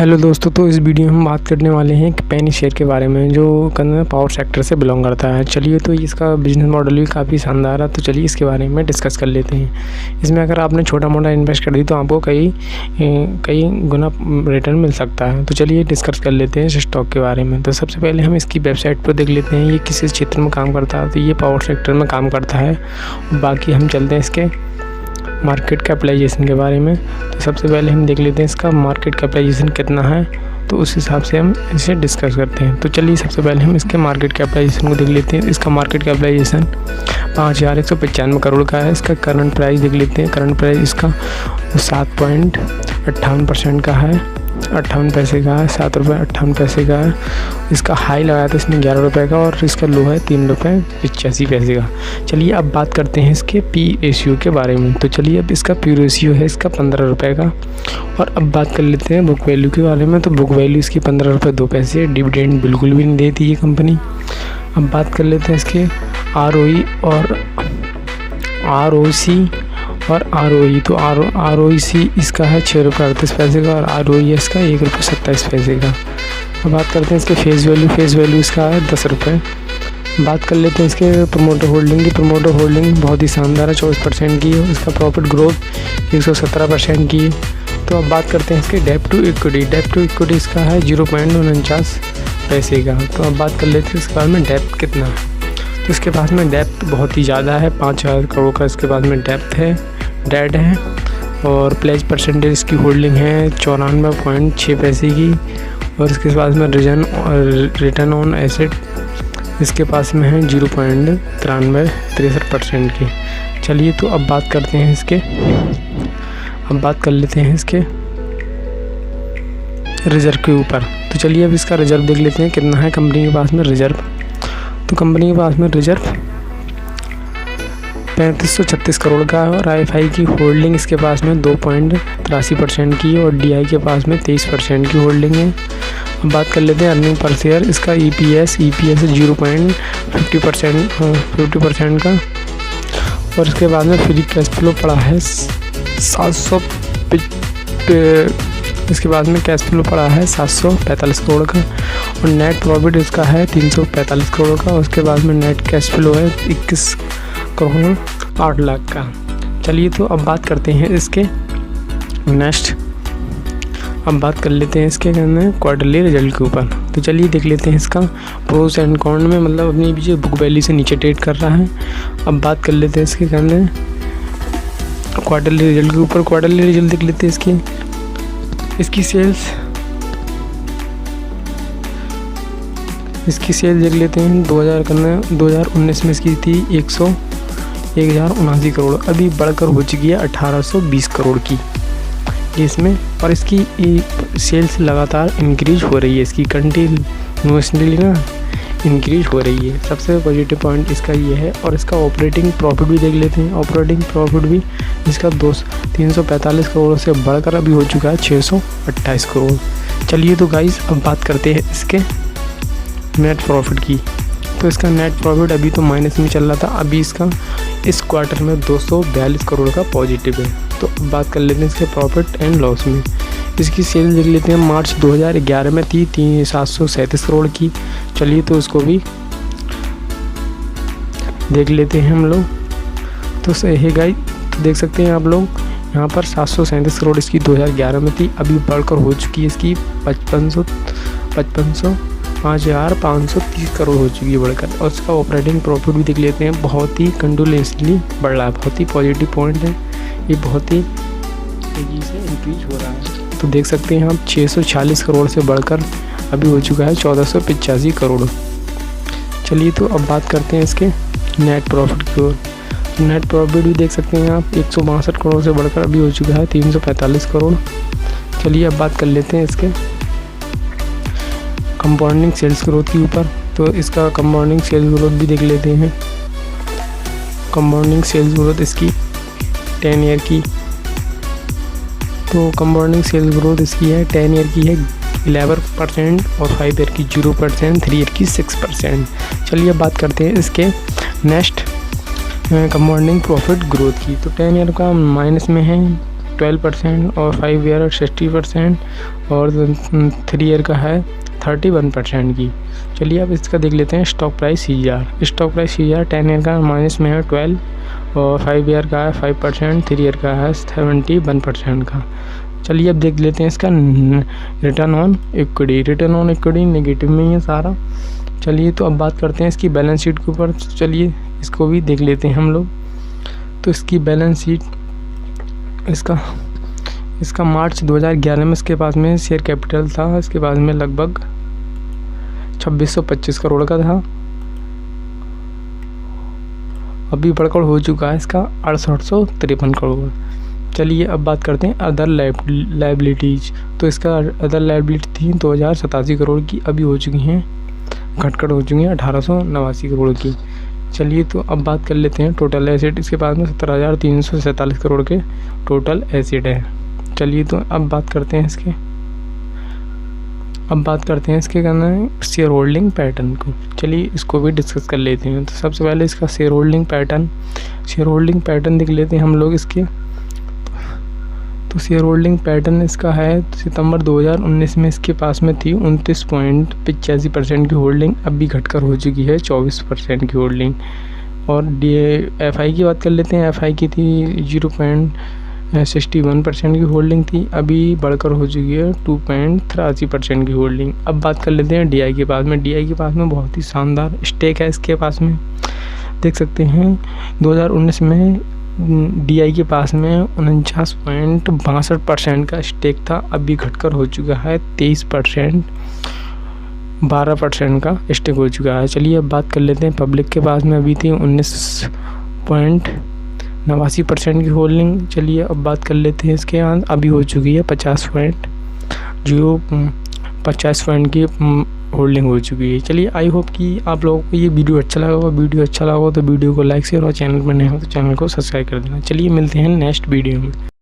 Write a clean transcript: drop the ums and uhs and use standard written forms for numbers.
Hello दोस्तों, तो इस वीडियो में हम बात करने वाले हैं पेनी शेयर के बारे में, जो पावर सेक्टर से बिलोंग करता है। चलिए, तो इसका बिजनेस मॉडल भी काफ़ी शानदार है, तो चलिए इसके बारे में डिस्कस कर लेते हैं। इसमें अगर आपने छोटा मोटा इन्वेस्ट कर दी तो आपको कई गुना रिटर्न मिल सकता है। तो चलिए डिस्कस कर लेते हैं इस स्टॉक के बारे में। तो सबसे पहले हम इसकी वेबसाइट पर देख लेते हैं ये किस क्षेत्र में काम करता है। तो ये पावर सेक्टर में काम करता है। बाकी हम चलते हैं इसके मार्केट कैपिटलाइजेशन के बारे में। तो सबसे पहले हम देख लेते हैं इसका मार्केट कैपिटलाइजेशन कितना है, तो उस हिसाब से हम इसे डिस्कस करते हैं। तो चलिए सबसे पहले हम इसके मार्केट कैपिटलाइजेशन को देख लेते हैं। इसका मार्केट कैपिटलाइजेशन 5195 करोड़ का है। इसका करंट प्राइस देख लेते हैं। करंट प्राइस इसका 7.58% का है, 58 पैसे का है, 7 रुपये 58 पैसे का है। इसका हाई लगाया था इसने 11 रुपये का, और इसका लो है 3 रुपये 85 पैसे का। चलिए अब बात करते हैं इसके पी रेशियो के बारे में। तो चलिए अब इसका पी रेशियो है इसका 15 रुपये का। और अब बात कर लेते हैं बुक वैल्यू के बारे में। तो बुक वैल्यू इसकी 15 रुपये 2 पैसे। डिविडेंड बिल्कुल भी नहीं देती ये कंपनी। अब बात कर लेते हैं इसके ROE और ROC और ROE। तो ROC इसका है 6 रुपये 38 पैसे का, और ROE इसका 1 रुपये 27 पैसे का। अब बात करते हैं इसके फेस वैल्यू इसका है 10 रुपये। बात कर लेते हैं इसके प्रमोटर होल्डिंग की। प्रमोटर होल्डिंग बहुत ही शानदार है, 24% की है। इसका प्रॉफिट ग्रोथ 117% की है। तो अब बात करते हैं इसके डेब्ट टू इक्विटी इसका है 0.49 पैसे का। तो अब बात कर लेते हैं इसके बाद में डेप्थ कितना है। तो इसके पास में डेप्थ बहुत ही ज़्यादा है, 5000 करोड़ का इसके पास में डेप्थ है, डेट है। और प्लेज परसेंटेज इसकी होल्डिंग है 94.6 पैसे की। और इसके पास में रिटर्न ऑन एसेट इसके पास में है 0.63% की। चलिए तो अब बात करते हैं बात कर लेते हैं इसके रिजर्व के ऊपर। तो चलिए अब इसका रिजर्व देख लेते हैं कितना है कंपनी के पास में रिजर्व। तो कंपनी के पास में रिजर्व 3536 करोड़ का है। और IFI की होल्डिंग इसके पास में 2.83% की है, और DI के पास में 23% की होल्डिंग है। अब बात कर लेते हैं अर्निंग पर शेयर। इसका EPS 0.50% का। और इसके बाद में फ्री कैश फ्लो पड़ा है 700। इसके बाद में कैश फ्लो पड़ा है 745 करोड़ का। और नेट प्रॉफिट इसका है 345 करोड़ का। उसके बाद में नेट कैश फ्लो है 21 करोड़ 8 लाख का। चलिए तो अब बात करते हैं इसके नेक्स्ट। अब बात कर लेते हैं इसके क्वार्टरली रिजल्ट के ऊपर। तो चलिए देख लेते हैं इसका प्रोस एंड कॉन में, मतलब अपनी पीछे बुक वैल्यू से नीचे ट्रेड कर रहा है। अब बात कर लेते हैं इसके क्वार्टरली रिजल्ट के ऊपर। क्वार्टरली रिजल्ट देख लेते हैं इसकी सेल्स देख लेते हैं। 2019 में इसकी थी 1079 करोड़, अभी बढ़कर हो चुकी है 1820 करोड़ की इसमें। और इसकी सेल्स लगातार इंक्रीज हो रही है, इसकी कंटिन्यूसली इंक्रीज हो रही है। सबसे पॉजिटिव पॉइंट इसका ये है। और इसका ऑपरेटिंग प्रॉफिट भी देख लेते हैं। ऑपरेटिंग प्रॉफिट भी इसका 345 करोड़ से बढ़कर अभी हो चुका है 628 करोड़। चलिए तो गाइस अब बात करते हैं इसके नेट प्रॉफिट की। तो इसका नेट प्रॉफिट अभी तो माइनस में चल रहा था, अभी इसका इस क्वार्टर में 242 करोड़ का पॉजिटिव है। तो अब बात कर लेते हैं इसके प्रॉफिट एंड लॉस में। इसकी सेल देख लेते हैं। मार्च 2011 में थी 737 करोड़ की। चलिए तो उसको भी देख लेते हैं हम लोग। तो सही है गाइस, देख सकते हैं आप लोग यहाँ पर 737 करोड़ इसकी 2011 में थी, अभी बढ़कर हो चुकी है इसकी 5530 करोड़ हो चुकी है बढ़कर। और इसका ऑपरेटिंग प्रॉफिट भी देख लेते हैं, बहुत ही कंटिन्यूसली बढ़ रहा है, बहुत ही पॉजिटिव पॉइंट है। ये बहुत ही तेज़ी से इंक्रीज हो रहा है। तो देख सकते हैं आप 646 करोड़ से बढ़कर अभी हो चुका है 1485 करोड़। चलिए तो अब बात करते हैं इसके नेट प्रॉफिट की ओर। नेट प्रॉफिट भी देख सकते हैं आप 162 करोड़ से बढ़कर अभी हो चुका है 345 करोड़। चलिए अब बात कर लेते हैं इसके कंपाउंडिंग सेल्स ग्रोथ के ऊपर। तो इसका कंपाउंडिंग सेल्स ग्रोथ भी देख लेते हैं। कंपाउंडिंग सेल्स ग्रोथ इसकी 10 ईयर की। तो कंपाउंडिंग सेल्स ग्रोथ इसकी है 10 ईयर की है 11%, और 5 ईयर की 0%, 3 ईयर की 6%। चलिए अब बात करते हैं इसके नेक्स्ट कंपाउंडिंग प्रॉफिट ग्रोथ की। तो 10 ईयर का माइनस में है 12% और 5 ईयर 60% और 3 ईयर का है 31% की। चलिए अब इसका देख लेते हैं stock price CER। Stock price CER 10 year का माइनस में है 12 और 5 ईयर का है 5%, 3 ईयर का है 71% का। चलिए अब देख लेते हैं इसका return on equity. Return on equity negative में ही है सारा। चलिए तो अब बात करते हैं इसकी बैलेंस शीट के ऊपर। चलिए इसको भी देख लेते हैं हम लोग। तो इसकी बैलेंस शीट इसका मार्च 2011 में इसके पास में शेयर कैपिटल था, इसके पास में लगभग 2625 करोड़ का था। अभी बढ़कर हो चुका है इसका 6853 करोड़। चलिए अब बात करते हैं अदर लाइबिलिटीज़। तो इसका अदर लाइबिलिटी थी 2087 करोड़ की, अभी हो चुकी हैं घटकर हो चुकी हैं 1889 करोड़ की। चलिए तो अब बात कर लेते हैं टोटल एसेट। इसके पास में 17,347 करोड़ के टोटल एसेट है। चलिए तो अब बात करते हैं इसके करना है शेयर होल्डिंग पैटर्न को। चलिए इसको भी डिस्कस कर लेते हैं। तो सबसे पहले इसका शेयर होल्डिंग पैटर्न देख लेते हैं हम लोग इसके। तो शेयर होल्डिंग पैटर्न इसका है सितंबर 2019 में इसके पास में थी 29.85% की होल्डिंग, अभी घटकर हो चुकी है 24% की होल्डिंग। और FI की बात कर लेते हैं। FI की थी 0.61% की होल्डिंग थी, अभी बढ़कर हो चुकी है 2.83% की होल्डिंग। अब बात कर लेते हैं DI के पास में। DI के पास में बहुत ही शानदार स्टेक है इसके पास में, देख सकते हैं 2019 में DI के पास में 49.62% का स्टेक था, अभी घटकर हो चुका है 23%, 12% का स्टेक हो चुका है। चलिए अब बात कर लेते हैं पब्लिक के पास में अभी थी 19.89% की होल्डिंग। चलिए अब बात कर लेते हैं इसके यहाँ अभी हो चुकी है 50% की होल्डिंग हो चुकी है। चलिए आई होप कि आप लोगों को ये वीडियो अच्छा लगा होगा। वीडियो अच्छा लगा हो तो वीडियो को लाइक शेयर और चैनल पर नए हो तो चैनल को सब्सक्राइब कर देना। चलिए मिलते हैं नेक्स्ट वीडियो में।